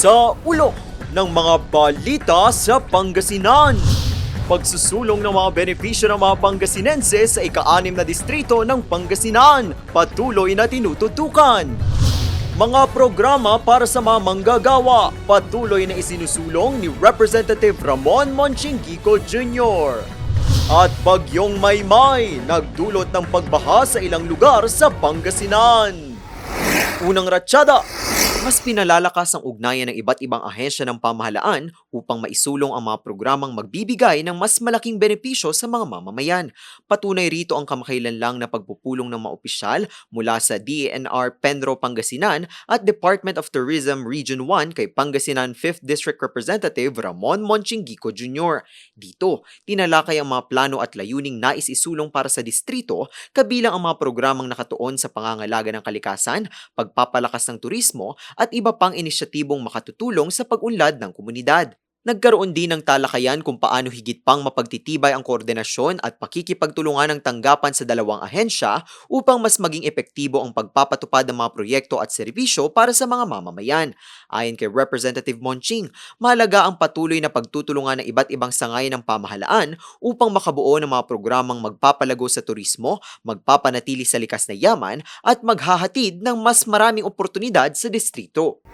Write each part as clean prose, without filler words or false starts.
Sa ulo ng mga balita sa Pangasinan. Pagsusulong ng mga benepisyo ng mga Pangasinense sa ika-6 na distrito ng Pangasinan, patuloy na tinututukan. Mga programa para sa mga manggagawa, patuloy na isinusulong ni Representative Ramon Monchinguico Jr. At Bagyong Maymay, nagdulot ng pagbaha sa ilang lugar sa Pangasinan. Unang ratyada, mas pinalalakas ang ugnayan ng iba't ibang ahensya ng pamahalaan upang maisulong ang mga programang magbibigay ng mas malaking benepisyo sa mga mamamayan. Patunay rito ang kamakailanlang na pagpupulong ng mga opisyal mula sa DENR Penro Pangasinan at Department of Tourism Region 1 kay Pangasinan 5th District Representative Ramon Monchinguico Jr. Dito, tinalakay ang mga plano at layuning nais isulong para sa distrito kabilang ang mga programang nakatuon sa pangangalaga ng kalikasan, pagpapalakas ng turismo, at iba pang inisyatibong makatutulong sa pag-unlad ng komunidad. Nagkaroon din ng talakayan kung paano higit pang mapagtitibay ang koordinasyon at pakikipagtulungan ng tanggapan sa dalawang ahensya upang mas maging epektibo ang pagpapatupad ng mga proyekto at serbisyo para sa mga mamamayan. Ayon kay Representative Monching, mahalaga ang patuloy na pagtutulungan ng iba't ibang sangayan ng pamahalaan upang makabuo ng mga programang magpapalago sa turismo, magpapanatili sa likas na yaman at maghahatid ng mas maraming oportunidad sa distrito.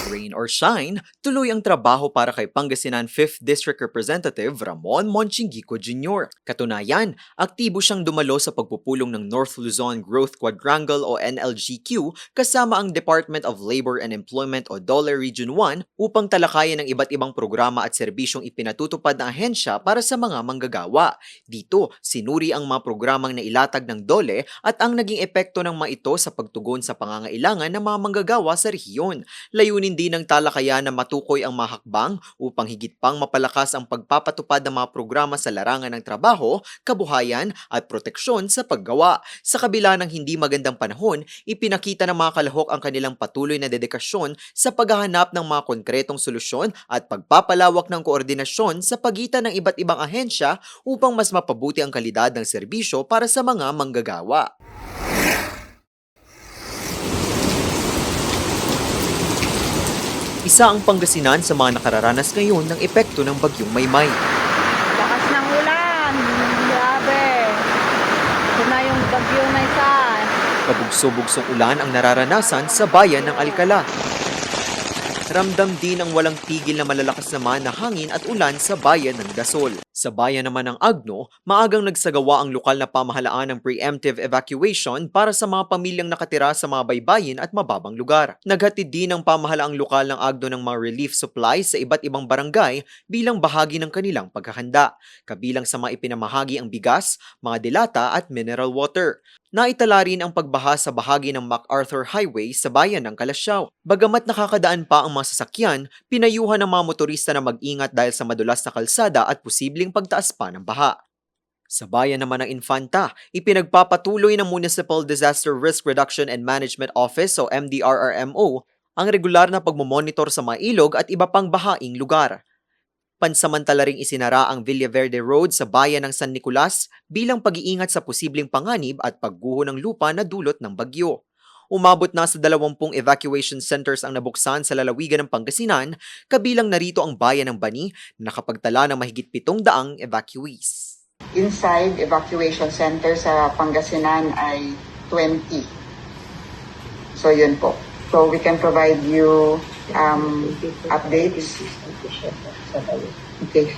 Rain or shine, tuloy ang trabaho para kay Pangasinan 5th District Representative Ramon Monchinguico Jr. Katunayan, aktibo siyang dumalo sa pagpupulong ng North Luzon Growth Quadrangle o NLGQ kasama ang Department of Labor and Employment o DOLE Region 1 upang talakayan ng iba't ibang programa at serbisyong ipinatutupad ng ahensya para sa mga manggagawa. Dito, sinuri ang mga programang nailatag ng DOLE at ang naging epekto ng mga ito sa pagtugon sa pangangailangan ng mga manggagawa sa rehiyon. Layunin din ng talakayan na matukoy ang mga hakbang upang higit pang mapalakas ang pagpapatupad ng mga programa sa larangan ng trabaho, kabuhayan at proteksyon sa paggawa. Sa kabila ng hindi magandang panahon, ipinakita ng mga kalahok ang kanilang patuloy na dedikasyon sa paghahanap ng mga konkretong solusyon at pagpapalawak ng koordinasyon sa pagitan ng iba't ibang ahensya upang mas mapabuti ang kalidad ng serbisyo para sa mga manggagawa. Isa ang Pangasinan sa mga nakararanas ngayon ng epekto ng Bagyong Maymay. Lakas ng ulan. Grabe. Ito na yung bagyo na isa. Kabugso-bugsong ulan ang nararanasan sa bayan ng Alcala. Ramdam din ang walang tigil na malalakas naman na hangin at ulan sa bayan ng Dasol. Sa bayan naman ng Agno, maagang nagsagawa ang lokal na pamahalaan ng preemptive evacuation para sa mga pamilyang nakatira sa mga baybayin at mababang lugar. Naghatid din ang pamahalaang lokal ng Agno ng mga relief supplies sa iba't ibang barangay bilang bahagi ng kanilang paghahanda. Kabilang sa mga ipinamahagi ang bigas, mga delata at mineral water. Naitala rin ang pagbaha sa bahagi ng MacArthur Highway sa bayan ng Calasiao. Bagamat nakakadaan pa ang mga sasakyan, pinayuhan ng mga motorista na mag-ingat dahil sa madulas na kalsada at posibleng pagtaas pa ng baha. Sa bayan naman ng Infanta, ipinagpapatuloy ng Municipal Disaster Risk Reduction and Management Office o MDRRMO ang regular na pagmomonitor sa mga ilog at iba pang bahaing lugar. Pansamantala ring isinara ang Villaverde Road sa bayan ng San Nicolas bilang pag-iingat sa posibleng panganib at pagguho ng lupa na dulot ng bagyo. Umabot na sa 20 evacuation centers ang nabuksan sa lalawigan ng Pangasinan, kabilang narito ang bayan ng Bani na nakapagtala ng mahigit 700 evacuees. Inside evacuation center sa Pangasinan ay 20. So yun po. So we can provide you updates. Okay.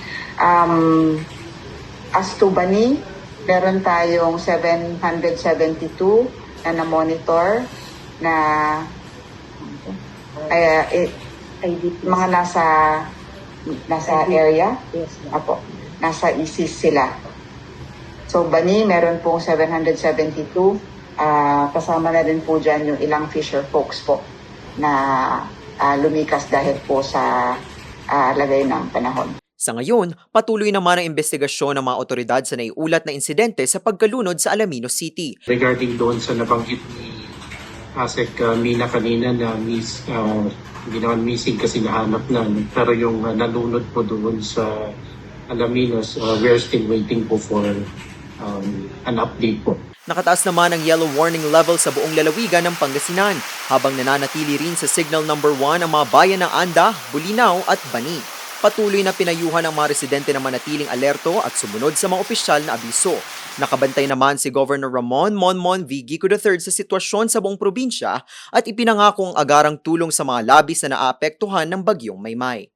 As to Bani, meron tayong 772 na na-monitor na mga nasa area. Yes. Apo, nasa ISIS sila. So Bani, meron pong 772. Kasama na din po dyan yung ilang fisher folks po na lumikas dahil po sa lagay ng panahon. Sa ngayon, patuloy naman ang investigasyon ng mga otoridad sa naiulat na insidente sa pagkalunod sa Alaminos City. Regarding doon sa nabanggit ni Asek Mina kanina na hindi naman missing kasi nahanap na, pero yung nalunod po doon sa Alaminos, we're still waiting po for an update po. Nakataas naman ang yellow warning level sa buong lalawigan ng Pangasinan, habang nananatili rin sa signal number 1 ang mga bayan ng Anda, Bulinaw at Bani. Patuloy na pinayuhan ang mga residente na manatiling alerto at sumunod sa mga opisyal na abiso. Nakabantay naman si Governor Ramon Monmon V. Gico III sa sitwasyon sa buong probinsya at ipinangako ang agarang tulong sa mga labis na naapektuhan ng bagyong Maymay.